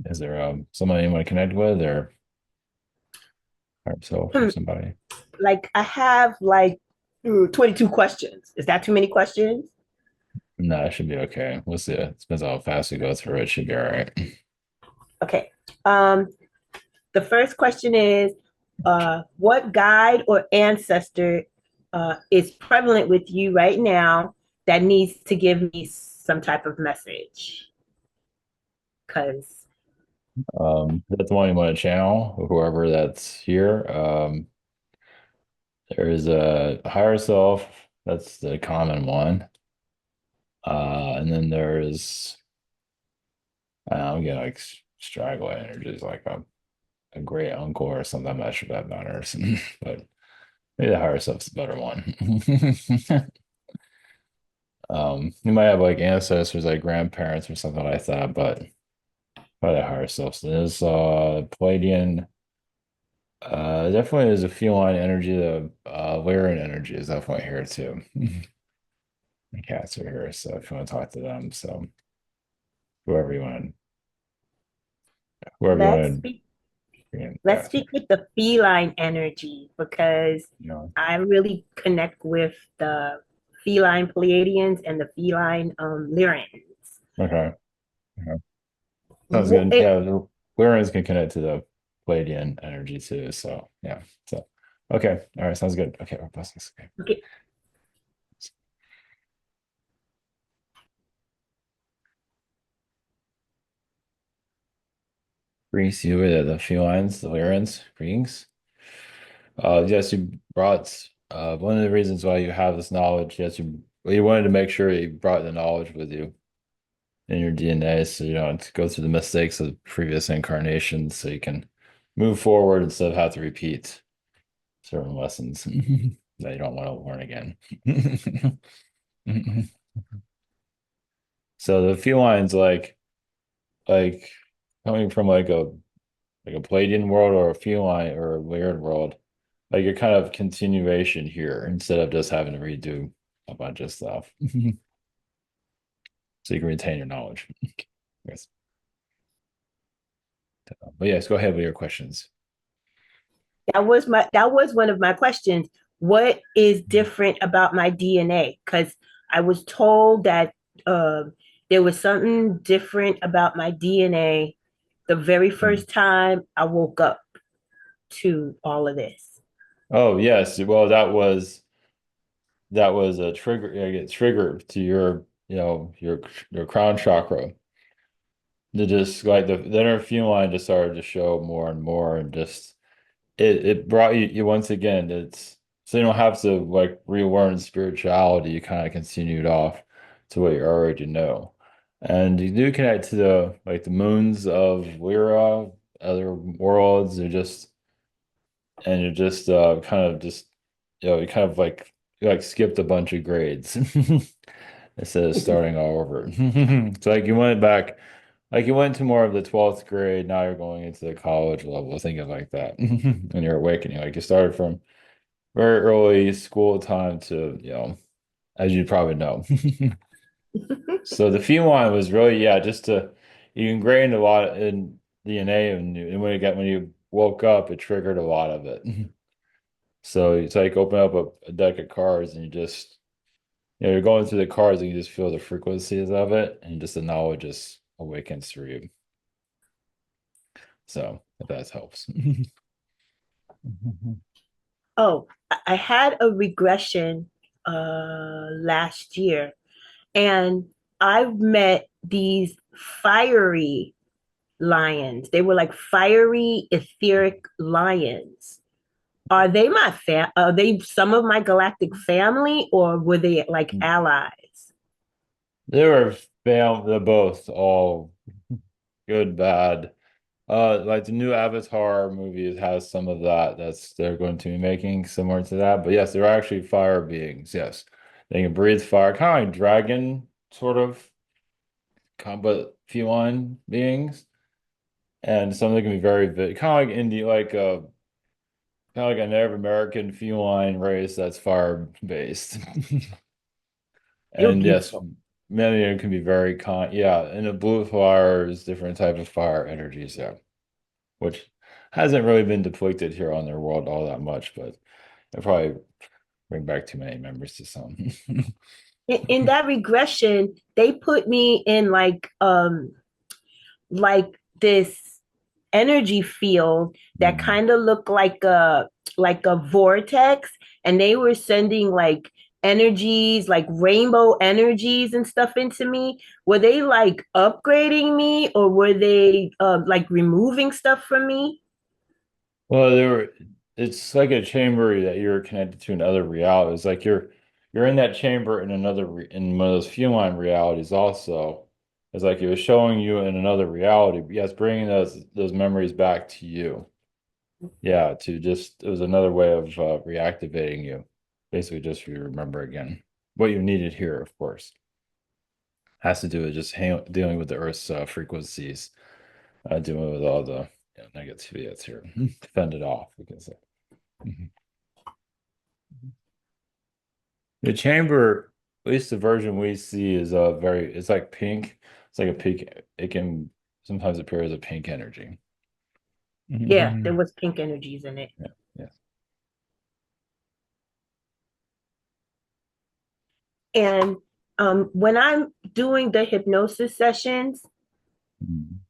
Is there somebody you want to connect with, or yourself or Hmm, somebody? Like I have 22 questions. Is that too many questions? No, it should be okay. We'll see. It depends how fast we go through it. Should be all right. Okay. Um, the first question is, what guide or ancestor is prevalent with you right now that needs to give me some type of message? Because That's the one you want to channel, whoever that's here. There is a higher self. That's the common one. And then there's I'm getting like straggler energies, like a great uncle or something. I'm not sure if that matters, but maybe the higher self's the better one. You might have like ancestors, like grandparents or something like that, but probably the higher self. So there's Palladian. Definitely there's a feline energy. The Lyran energy is definitely here too. The cats are here, so if you want to talk to them, so whoever you want, whoever you let's want to speak bring in, let's yeah, speak with the feline energy because you know. I really connect with the feline Pleiadians and the feline Lyrans. Okay. Okay. Sounds Wh- good. it- Yeah, the Lyrians can connect to the Palladian energy too. So yeah. So okay. All right, sounds good. Okay, we're blessings. Okay. okay, Greece, you were the felines, the Lyrians, greetings. Yes, you brought one of the reasons why you have this knowledge. Yes, you wanted to make sure you brought the knowledge with you in your DNA so you don't go through the mistakes of previous incarnations so you can move forward instead of have to repeat certain lessons that you don't want to learn again. So the felines like coming from like a Palladian world or a feline or a weird world, like you're kind of continuation here instead of just having to redo a bunch of stuff. So you can retain your knowledge. Yes. But yes, go ahead with your questions. that was one of my questions. What is different about my DNA? Because I was told that uh, there was something different about my DNA the very Mhm. first time I woke up to all of this. Oh yes. Well, that was a trigger, like a trigger to your, your crown chakra. To just like the inner feline just started to show more and more, and just it brought you once again. It's so you don't have to like relearn spirituality. You kind of continued off to what you already know, and you do connect to the like the moons of Lyra, other worlds. You just kind of just you kind of like you like skipped a bunch of grades instead of starting all over. It's like you went back, like you went to more of the 12th grade, now you're going into the college level, think of like that. And you're awakening. Like you started from very early school time to, as you probably know. So the feline was really, yeah, just to you ingrained a lot in DNA, and when you woke up, it triggered a lot of it. So it's like open up a deck of cards and you just, you're going through the cards and you just feel the frequencies of it and just the knowledge just awakens through you. So if that helps. Oh, I had a regression last year, and I've met these fiery lions. They were like fiery etheric lions. Are they are they some of my galactic family, or were they like allies? They were they're both all good, bad. Like the new Avatar movie has some of that they're going to be making similar to that. But yes, they're actually fire beings. Yes. They can breathe fire, kind of like dragon sort of combat feline beings. And some of them can be very big, kind of like indie, kind of like a Native American feline race that's fire based. They were And yes, beautiful. many of them can be very yeah, and the blue fire is different type of fire energies, yeah, which hasn't really been depicted here on their world all that much, but it probably bring back too many members to some. In that regression, they put me in like this energy field that Mm. kind of looked like a vortex, and they were sending like energies, like rainbow energies and stuff into me. Were they like upgrading me, or were they like removing stuff from me? Well, it's like a chamber that you're connected to another reality. It's like you're in that chamber in in one of those feline realities also. It's like it was showing you in another reality, but yes, bringing those memories back to you. Yeah, to just it was another way of reactivating you. Basically, just for you to remember again what you needed here, of course. Has to do with just dealing with the Earth's frequencies, dealing with all the negativity that's here. Fend it off, we can say. Mhm. The chamber, at least the version we see, is it's like pink. It's like a pink. It can sometimes appear as a pink energy. Yeah, there Mhm. was pink energies in it. Yeah, yeah. And when I'm doing the hypnosis sessions, Mhm.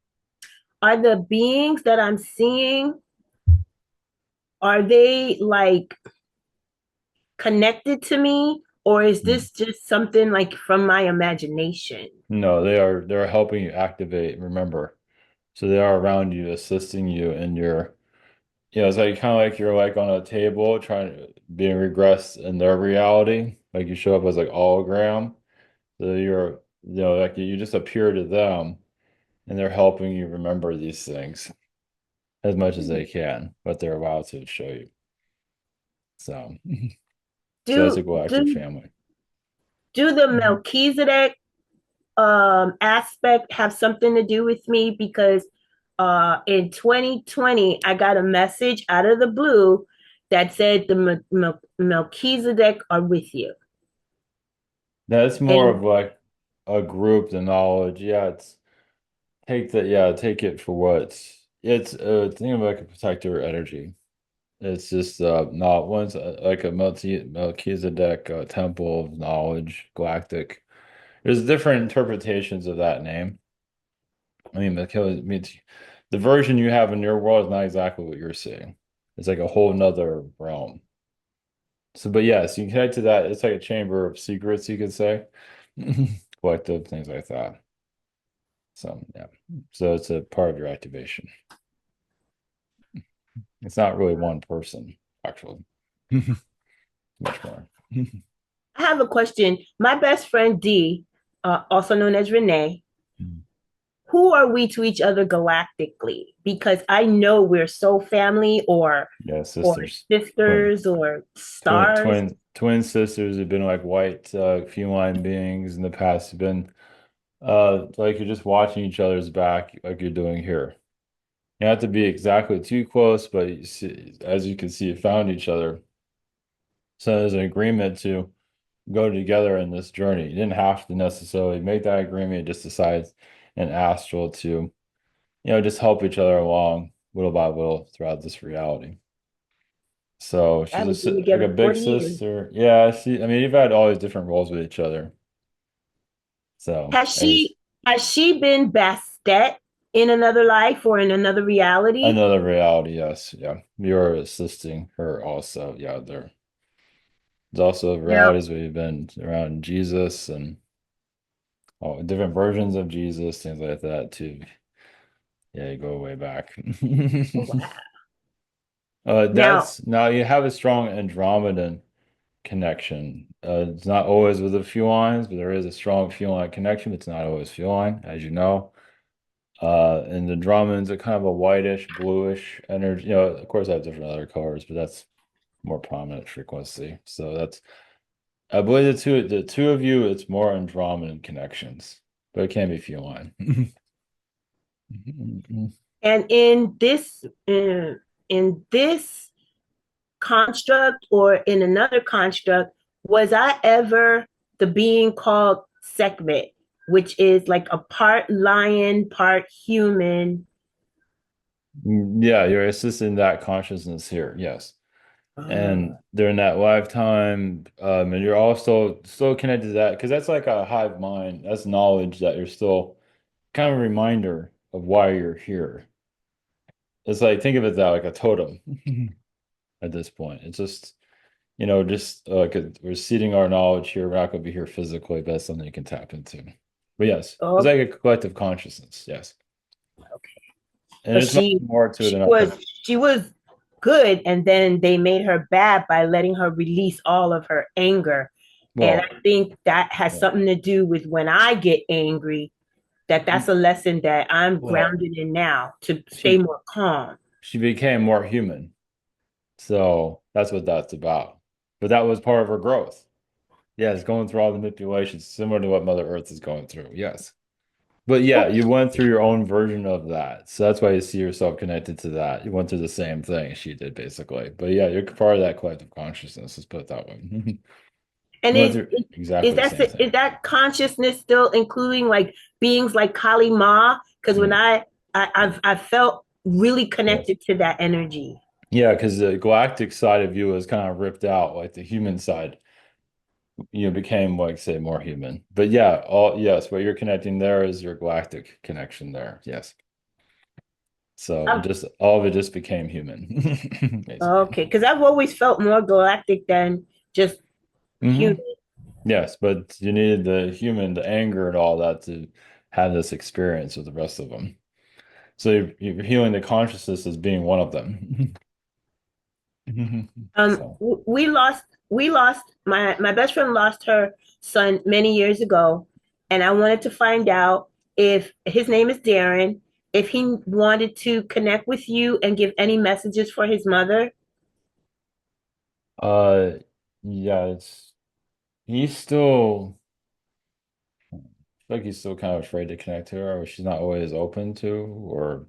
are the beings that I'm seeing, are they like connected to me, or is Mhm. this just something like from my imagination? No, they're helping you activate, remember. So they are around you, assisting you in your, it's like kind of like you're like on a table trying to being regressed in their reality. Like you show up as like hologram. So you're, like you just appear to them and they're helping you remember these things as much as they can, but they're allowed to show you. So, so that's a Do galactic do family. do the Mhm. Melchizedek aspect have something to do with me? Because in 2020 I got a message out of the blue that said the Melchizedek are with you. That's more And of like a group, the knowledge. Yeah, take it for what it's think of like a protector energy. It's just not one's like a Melchizedek temple of knowledge, galactic. There's different interpretations of that name. I mean, means the version you have in your world is not exactly what you're seeing. It's like a whole nother realm. So, but yes, you can connect to that. It's like a chamber of secrets, you could say. Collective things like that. So, yeah. So it's a part of your activation. It's not really one person, actually. Much more. I have a question. My best friend D, also known as Renee, who are we to each other galactically? Because I know we're soul family Yeah, or sisters. Twin, sisters or stars. twin sisters have been like white feline beings in the past. Have been like you're just watching each other's back, like you're doing here. You have to be exactly too close, but you see, as you can see, you found each other. So there's an agreement to go together in this journey. You didn't have to necessarily make that agreement, you just decide an astral to, just help each other along little by little throughout this reality. So Yeah, she's we've been like a together big 40 years. sister. Yeah, I mean, you've had all these different roles with each other. So Has I guess she has she been Bastet in another life or in another reality? another reality, yes. Yeah. You're assisting her also. Yeah, there's also Now, realities where you've been around Jesus and all different versions of Jesus, things like that too. Yeah, you go way back. now, That's now you have a strong Andromedan connection. It's not always with a feline, but there is a strong feline connection. It's not always feline, as you know. And the Andromedans are kind of a whitish, bluish energy. Of course, I have different other colors, but that's more prominent frequency. So I believe the two of you, it's more Andromedan connections, but it can be feline. and in this construct or in another construct, was I ever the being called Sekhmet? which is like a part lion, part human. Yeah, you're assisting that consciousness here. Yes. And Uh, during that lifetime, and you're also still connected to that because that's like a hive mind. That's knowledge that you're still kind of a reminder of why you're here. It's like think of it that like a totem at this point. It's just just we're seeding our knowledge here. We're not going to be here physically, but that's something you can tap into. But yes, it's oh, like a collective consciousness. Yes, and but there's much more to it she than our was she was good, and then they made her bad by letting her release all of her anger. And well, I think that has yeah. something to do with when I get angry, that's a lesson that I'm Well, grounded in now to stay she more calm. she became more human. So that's what that's about. But that was part of her growth. Yes, going through all the manipulations, similar to what Mother Earth is going through. Yes. But yeah, you went through your own version of that. So that's why you see yourself connected to that. You went through the same thing she did, basically. But yeah, you're part of that collective consciousness, let's put it that way. And You went through is exactly the same is thing. that consciousness still including like beings like Kali Ma? Because when Mm. I've felt really Yes. connected to that energy. Yeah, because the galactic side of you is kind of ripped out, like the human side. Became like say more human. But yeah, all yes, what you're connecting there is your galactic connection there. Yes. So it I've, just all of it just became human, basically. okay, because I've always felt more galactic than just Hmm. human. Yes, but you needed the human, the anger and all that to have this experience with the rest of them. So you're healing the consciousness as being one of them. So We lost my best friend lost her son many years ago, and I wanted to find out if his name is Darren, if he wanted to connect with you and give any messages for his mother. uh yeah, it's he's still like he's still kind of afraid to connect to her, or she's not always open to, or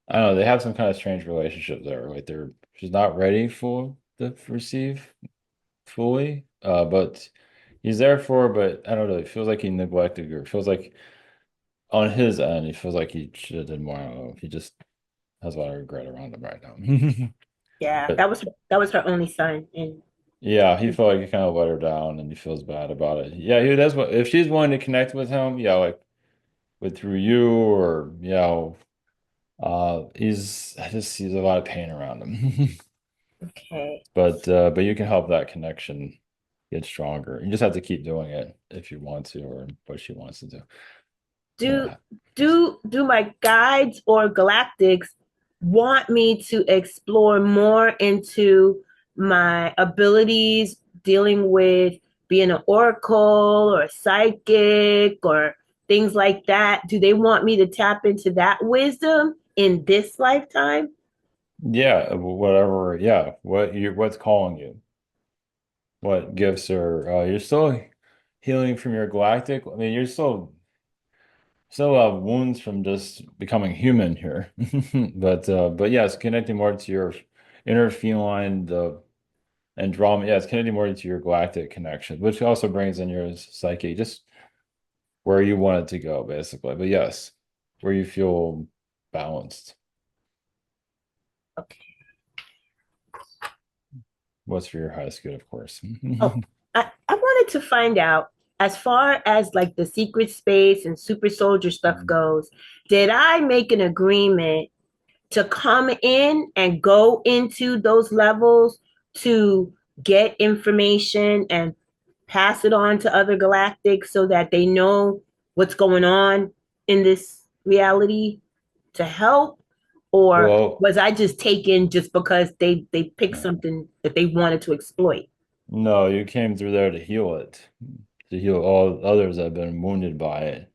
I don't know, they have some kind of strange relationship there. Like she's not ready for the receive fully. But he's there for her, but I don't know, it feels like he neglected her. It feels like on his end, he feels like he should have done more. I don't know. He just has a lot of regret around him right now. Yeah, But that was her only son, and yeah, he felt like he kind of let her down and he feels bad about it. Yeah, he does what if she's wanting to connect with him, yeah, like with through you or he's I just sees a lot of pain around him. okay. But you can help that connection get stronger. You just have to keep doing it if you want to or what she wants to do. do Yeah. do my guides or galactics want me to explore more into my abilities dealing with being an oracle or a psychic or things like that? Do they want me to tap into that wisdom in this lifetime? Yeah, whatever. Yeah, what's calling you? What gifts are you're still healing from your galactic? I mean, you're still have wounds from just becoming human here. But yeah, it's connecting more to your inner feline, the and drama. Yeah, it's connecting more to your galactic connection, which also brings in your psyche, just where you want it to go, basically. But yes, where you feel balanced. Okay. What's for your highest good, of course. Oh, I wanted to find out as far as like the secret space and super soldier stuff goes, did I make an agreement to come in and go into those levels to get information and pass it on to other galactics so that they know what's going on in this reality to help? Or Well, was I just taken just because they picked no. something that they wanted to exploit? No, you came through there to heal it, to heal all others that have been wounded by it,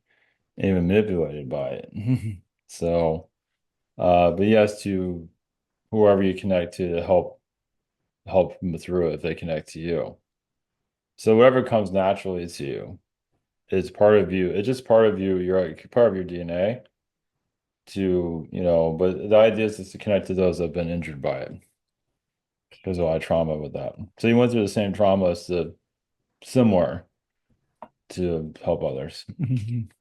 even manipulated by it. So, but yes, to whoever you connect to help them through it if they connect to you. So whatever comes naturally to you is part of you. It's just part of you. You're like part of your DNA but the idea is to connect to those that have been injured by it. There's a lot of trauma with that. So you went through the same trauma as the similar to help others.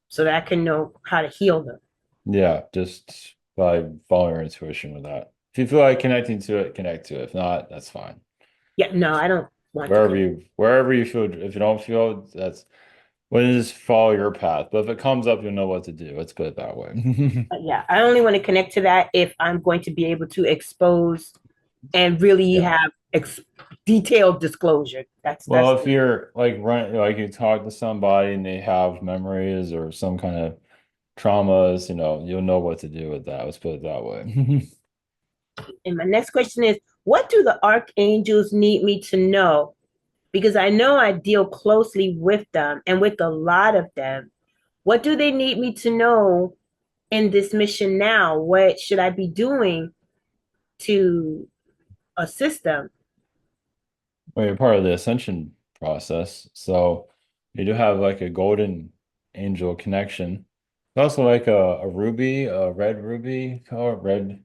so that I can know how to heal them. Yeah, just by following your intuition with that. If you feel like connecting to it, connect to it. If not, that's fine. Yeah, no, I don't want to connect. Wherever you feel, if you don't feel, that's when you just follow your path. But if it comes up, you'll know what to do. Let's put it that way. Yeah, I only want to connect to that if I'm going to be able to expose and really Yeah. have detailed disclosure. That's Well, if you're like like you talk to somebody and they have memories or some kind of traumas, you'll know what to do with that. Let's put it that way. and my next question is, what do the archangels need me to know? Because I know I deal closely with them and with a lot of them. What do they need me to know in this mission now? What should I be doing to assist them? Well, you're part of the ascension process. So you do have like a golden angel connection. It's also like a ruby, a red ruby color, red,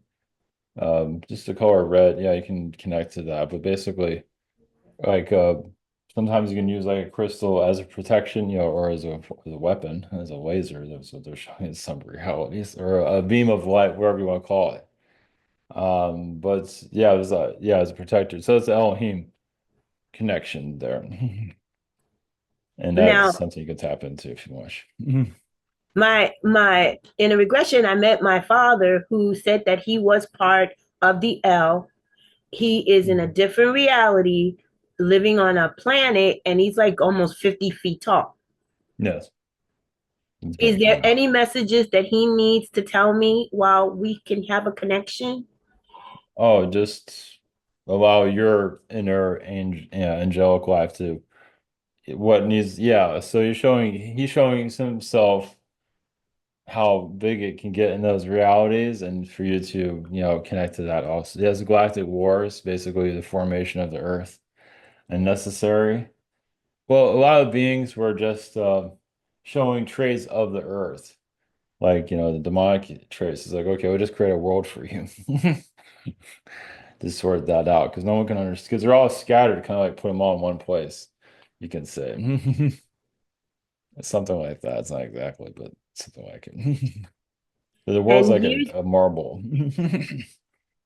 just the color red. Yeah, you can connect to that. But basically, like sometimes you can use like a crystal as a protection, or as a weapon, as a laser. That's what they're showing in some realities, or a beam of light, whatever you want to call it. But yeah, as a protector. So it's the Elohim connection there. And that's Now, something you can tap into if you wish. my in a regression, I met my father who said that he was part of the L. He is in a different reality, living on a planet, and he's like almost 50 feet tall. Yes, it's Is very there common. any messages that he needs to tell me while we can have a connection? Oh, just allow your inner angelic life to what needs, yeah. So he's showing himself how big it can get in those realities, and for you to, connect to that also. Yes, galactic wars, basically the formation of the earth and necessary. Well, a lot of beings were just showing traits of the earth. Like, the demonic traits is like, okay, we'll just create a world for you to sort that out because no one can understand because they're all scattered, kind of like put them all in one place, you can say. It's something like that. It's not exactly, but something like it. The world's And like years a marble.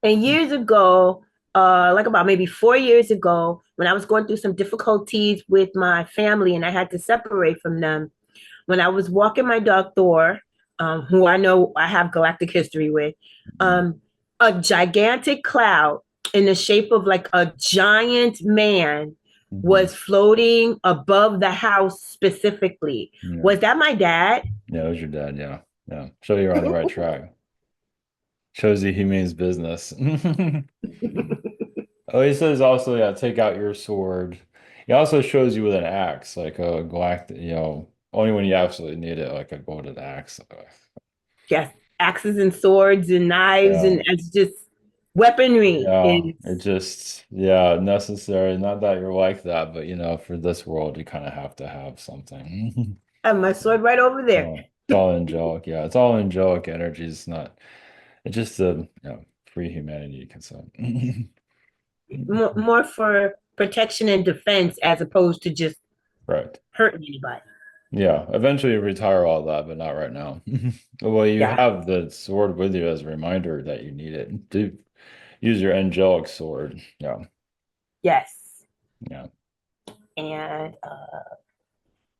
and years ago, like about maybe 4 years ago, when I was going through some difficulties with my family and I had to separate from them, when I was walking my dog Thor, who I know I have galactic history with, um, a gigantic cloud in the shape of like a giant man Mhm. was floating above the house specifically. Yeah. Was that my dad? Yeah, it was your dad. Yeah. Yeah. Show you're on the right track. Shows you he means business. Oh, he says also, yeah, take out your sword. He also shows you with an axe, like a galactic, only when you absolutely need it, like a golden axe. Yes, axes and swords and knives, Yeah. and it's just weaponry Yeah. is It just, yeah, necessary. Not that you're like that, but for this world, you kind of have to have something. I have my sword right over there. It's all angelic. Yeah, it's all angelic energy. It's just free humanity, you can say. More for protection and defense as opposed to just Right. hurting anybody. Yeah, eventually retire all that, but not right now. Well, you Yeah. have the sword with you as a reminder that you need it. Do use your angelic sword. Yeah, Yes. yeah. And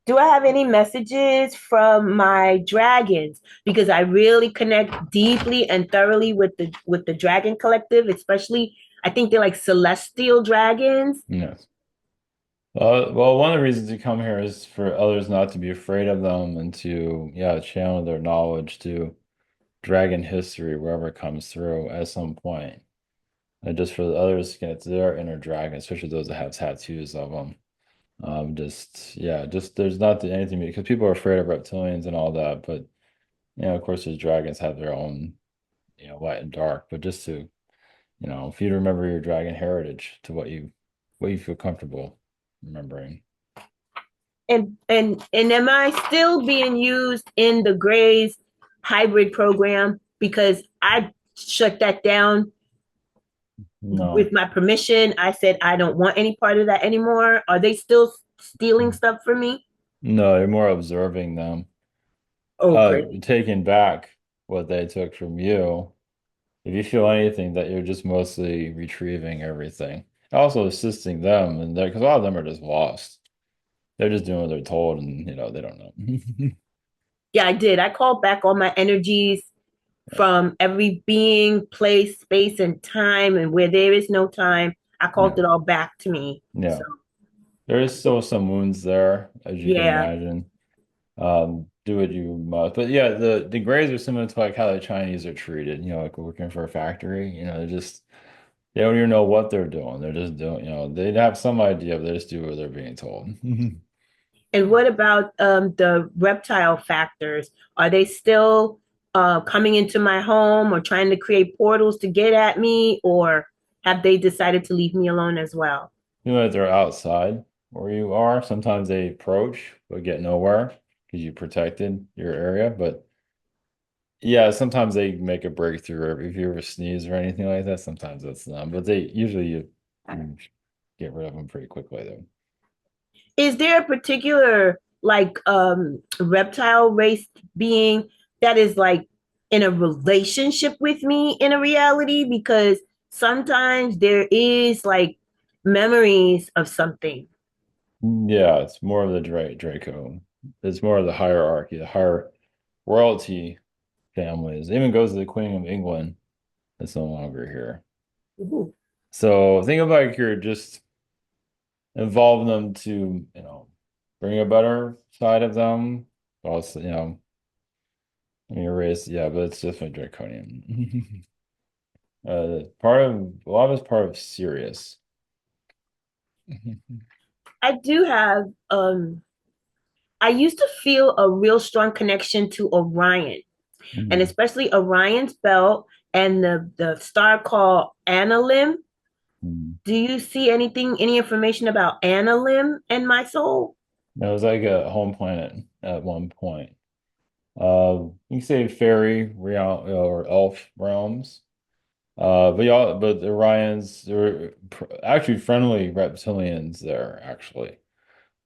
do I have any messages from my dragons? Because I really connect deeply and thoroughly with the dragon collective, especially I think they're like celestial dragons. Yes. Well, one of the reasons you come here is for others not to be afraid of them and to, yeah, channel their knowledge to dragon history wherever it comes through at some point. And just for the others to get their inner dragon, especially those that have tattoos of them. Just there's not anything because people are afraid of reptilians and all that, but of course, those dragons have their own, light and dark. But just to, if you remember your dragon heritage to what you feel comfortable remembering. And am I still being used in the Grays hybrid program? Because I shut that down with No, my permission. I said I don't want any part of that anymore. Are they still stealing stuff from me? No, you're more observing them. Oh, great. Taking back what they took from you. If you feel anything, that you're just mostly retrieving everything. Also assisting them, and because a lot of them are just lost. They're just doing what they're told, and they don't know. Yeah, I did. I called back all my energies from every being, place, space, and time, and where there is no time, I called Yeah, it all back to me. So yeah. There is still some wounds there, as you can yeah. imagine. Do what you must. But yeah, the grays are similar to like how the Chinese are treated, like working for a factory. They don't even know what they're doing. They're just doing, they have some idea, but they just do what they're being told. And what about the reptile factors? Are they still coming into my home or trying to create portals to get at me, or have they decided to leave me alone as well? That they're outside where you are. Sometimes they approach but get nowhere because you protected your area. But yeah, sometimes they make a breakthrough if you ever sneeze or anything like that. Sometimes that's them, but they usually you get rid of them pretty quickly though. Is there a particular like reptile race being that is like in a relationship with me in a reality? Because sometimes there is like memories of something. Yeah, it's more of the Draco. It's more of the hierarchy, the higher royalty families. It even goes to the Queen of England that's no longer here. Ooh. So think of like you're just involving them to, bring a better side of them. Also, erase, yeah, but it's definitely draconian. A lot of it's part of Sirius. I do have I used to feel a real strong connection to Orion, and Mhm. especially Orion's belt and the star called Analim. Mhm. Do you see any information about Analim and my soul? That was like a home planet at one point. You can say fairy realm or elf realms. But the Orions, they're actually friendly reptilians there, actually,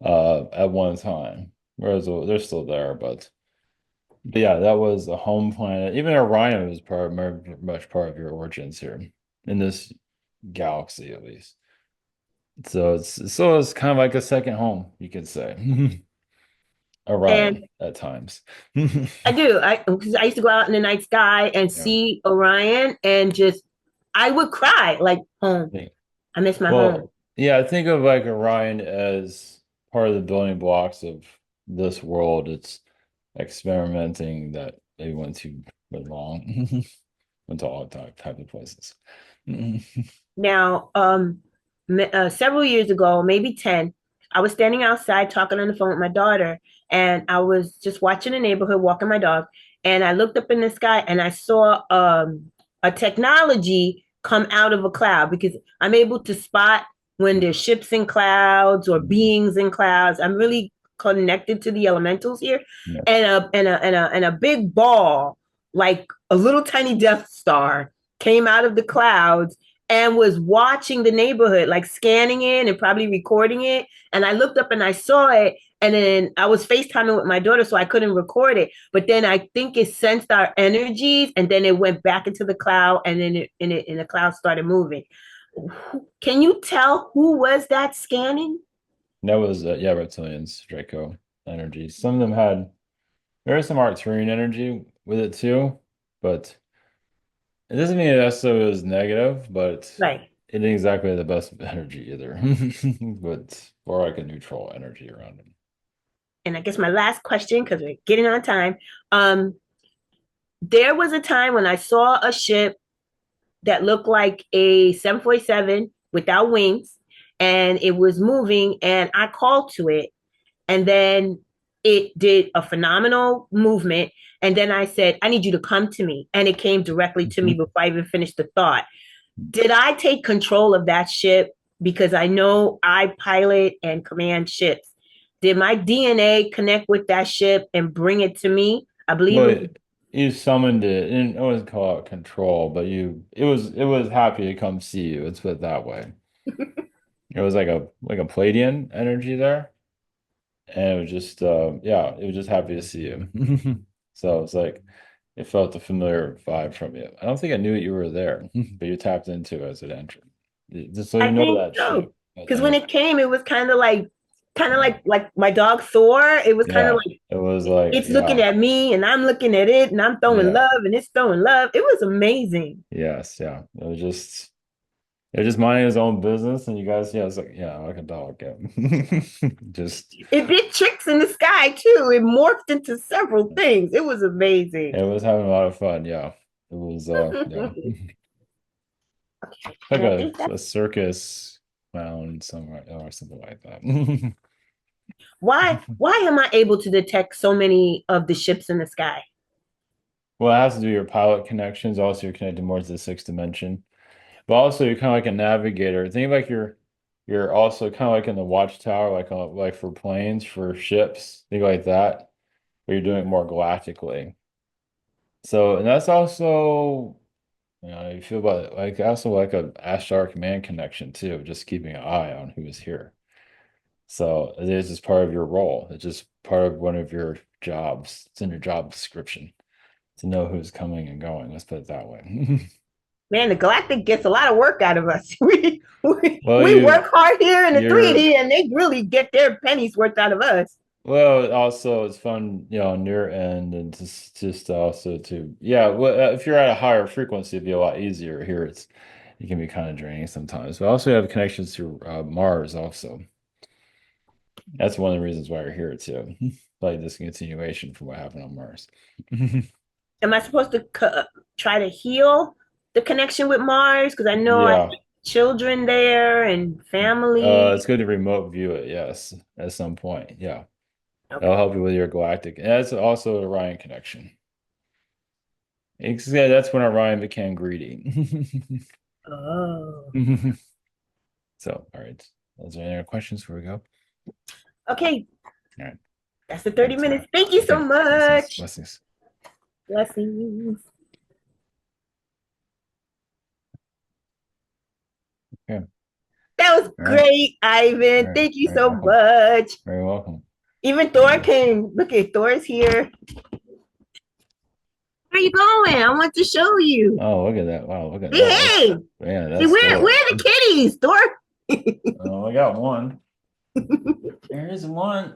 at one time. Whereas they're still there, but yeah, that was a home planet. Even Orion was very much part of your origins here in this galaxy, at least. So it's kind of like a second home, you could say. And Orion at times. I do. Because I used to go out in the night sky and Yeah. see Orion and just I would cry like home. Yeah. I miss my home. Well, yeah, I think of like Orion as part of the building blocks of this world. It's experimenting that they went too long, went to all type of places. Now, several years ago, maybe 10, I was standing outside talking on the phone with my daughter, and I was just watching the neighborhood, walking my dog, and I looked up in the sky and I saw a technology come out of a cloud because I'm able to spot when there's ships in clouds or beings in clouds. I'm really connected to the elementals here, Yeah. and a big ball, like a little tiny Death Star, came out of the clouds and was watching the neighborhood, like scanning it and probably recording it. And I looked up and I saw it. And then I was FaceTiming with my daughter, so I couldn't record it. But then I think it sensed our energies, and then it went back into the cloud, and then and the cloud started moving. Can you tell who was that scanning? That was yeah, reptilians, Draco energy. Some of them had there is some Arcturian energy with it too, but it doesn't mean it necessarily was negative, but Right. it ain't exactly the best energy either. But or like a neutral energy around it. And I guess my last question, because we're getting on time. There was a time when I saw a ship that looked like a 747 without wings, and it was moving, and I called to it, and then it did a phenomenal movement, and then I said, I need you to come to me, and it came directly to me Mhm. before I even finished the thought. Did I take control of that ship? Because I know I pilot and command ships. Did my DNA connect with that ship and bring it to me? I believe it was. But you summoned it, and I wouldn't call it control, but it was happy to come see you. Let's put it that way. It was like a Palladian energy there. and it was just yeah, it was just happy to see you. So it's like it felt a familiar vibe from you. I don't think I knew you were there, but you tapped into it as it entered. Just so I you know think that so. shape. Because when it came, it was kind of Yeah, like my dog Thor. It was kind of yeah. like It was like, it's looking yeah, at me and I'm looking at it and I'm throwing yeah, love and it's throwing love. It was amazing. yes, yeah. It was just minding his own business, and you guys, yeah, it's like, yeah, like a dog, yeah. Just It did tricks in the sky too. It morphed into several things. It was amazing. it was having a lot of fun, yeah. It was yeah. Like And I think a that's circus clown somewhere or something like that. why am I able to detect so many of the ships in the sky? Well, it has to do with your pilot connections. Also, you're connected more to the sixth dimension. But also, you're kind of like a navigator. Think like you're also kind of like in the watchtower, like for planes, for ships, think like that. But you're doing it more galactically. So, and that's also, you feel about it, like also like a Ashtar command connection too, just keeping an eye on who is here. So it is just part of your role. It's just part of one of your jobs. It's in your job description to know who's coming and going. Let's put it that way. Man, the Galactic gets a lot of work out of us. Well, We work hard here in the you're 3D and they really get their pennies worth out of us. well. Also, it's fun, on your end, and just also to yeah. Well, if you're at a higher frequency, it'd be a lot easier. Here, it can be kind of draining sometimes. But also, you have connections to Mars. Also, that's one of the reasons why you're here too. Like this continuation from what happened on Mars. Am I supposed to try to heal the connection with Mars? Because I know I have Yeah. children there and family. It's good to remote view it, yes, at some point. Yeah. That'll Okay. help you with your galactic. And that's also the Orion connection. Yeah, that's when Orion became greedy. Oh. So, all right. Is there any other questions before we go? Okay. All right. That's the 30 Thanks. Bye. minutes. Thank you so Okay. Blessings. much. Blessings. Blessings. Okay. That was All right. great, All Ivan. right. Thank you Very so welcome. much. Very welcome. Even Very Thor good. came. Look at Thor's here. Where you going? I want to show you. Oh, look at that. Wow, look at that. That's Hey, man, see that's where Thor. are the kitties, Thor? Oh, I got one. There's one.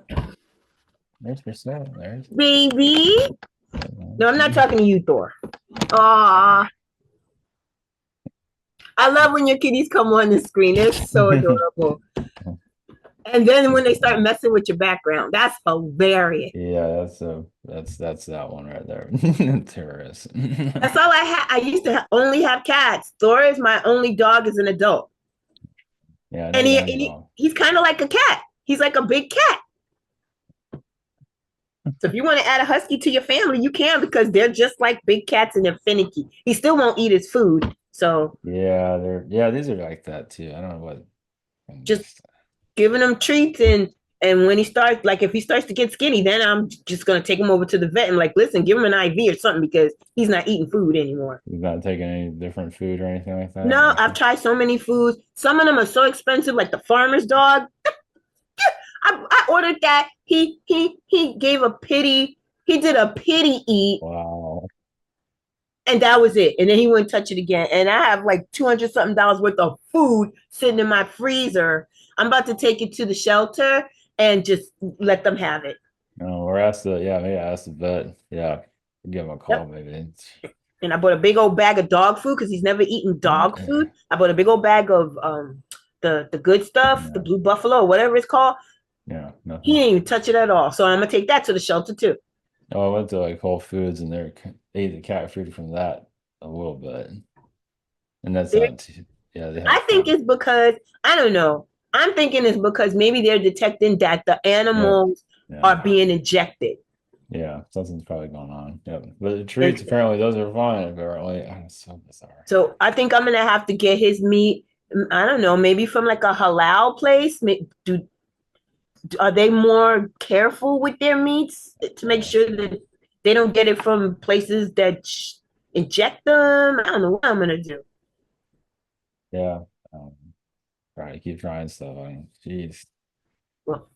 There's Priscilla. There's Baby. No, I'm not talking to you, Thor. Aw. I love when your kitties come on the screen. They're so adorable. And then when they start messing with your background, that's hilarious. Yeah, that's that one right there. Terrorist. That's all I had. I used to only have cats. Thor is my only dog as an adult. Yeah, I And, never had a dog. he's kind of like a cat. He's like a big cat. So if you want to add a husky to your family, you can because they're just like big cats and they're finicky. He still won't eat his food. So These are like that too. I don't know what just giving him treats and when he starts like if he starts to get skinny, then I'm just gonna take him over to the vet and like listen, give him an IV or something because he's not eating food anymore. you've not taken any different food or anything like that. No, I've tried so many foods. Some of them are so expensive, like the farmer's dog. I ordered that. He gave a pity. He did a pity eat, Wow. and that was it. And then he wouldn't touch it again. And I have like 200 something dollars worth of food sitting in my freezer. I'm about to take it to the shelter and just let them have it. No, or ask maybe ask the vet. Yeah, give him a call Yep. maybe. And I bought a big old bag of dog food because he's never eaten dog food. I bought a big old bag of the good stuff, the Yeah, blue buffalo, whatever it's called. yeah, He nothing. didn't even touch it at all. So I'm gonna take that to the shelter too. Oh, I went to like Whole Foods and ate the cat food from that a little bit. And that's They're, not too, yeah, they I have think fun. it's because I don't know. I'm thinking it's because maybe they're detecting that the Yep. animals Yeah. are being injected. Yeah. Something's probably going on. Yep. But the And treats, apparently, those are fine, apparently. It's so bizarre. so I think I'm gonna have to get his meat. I don't know, maybe from like a halal place. Are they more careful with their meats to make Yeah. sure that they don't get it from places that inject them? I don't know what I'm gonna do. Yeah. Um, try to keep trying stuff. I mean, geez. Well,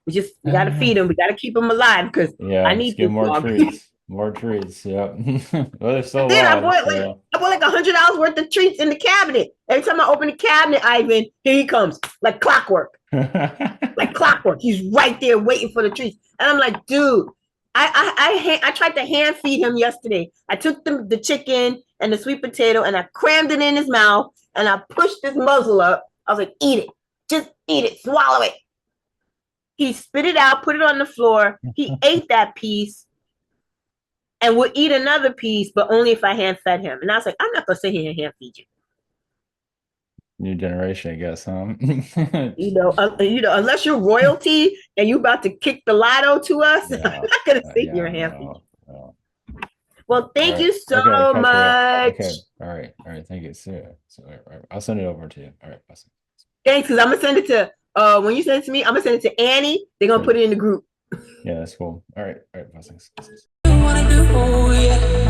We got to feed him. We got to keep him alive because Yeah, I let's need give this more dog. treats. More treats. Yep. Well, they're still And then alive, so I bought like $100 worth of treats in the cabinet. Every time I open the cabinet, Ivan, here he comes, like clockwork, like clockwork. He's right there waiting for the treats, and I'm like, dude, I tried to hand feed him yesterday. I took the chicken and the sweet potato and I crammed it in his mouth and I pushed his muzzle up. I was like, eat it, just eat it, swallow it. He spit it out, put it on the floor. He ate that piece and would eat another piece, but only if I hand fed him. And I was like, I'm not gonna sit here and hand feed you. new generation, I guess, huh? Unless you're royalty and you about to kick the lotto to us, Yeah, I'm not gonna sit yeah, here and hand feed you. no. Well, All thank right. you Okay, so catch you up. much. Okay, all right. Thank you. So, all right, I'll send it over to you. All right, bye. Thanks, because I'm gonna send it to when you send it to me, I'm gonna send it to Annie. They're gonna put it in the group. Yeah, that's cool. All right, bye. Thanks. Wanna do, yeah.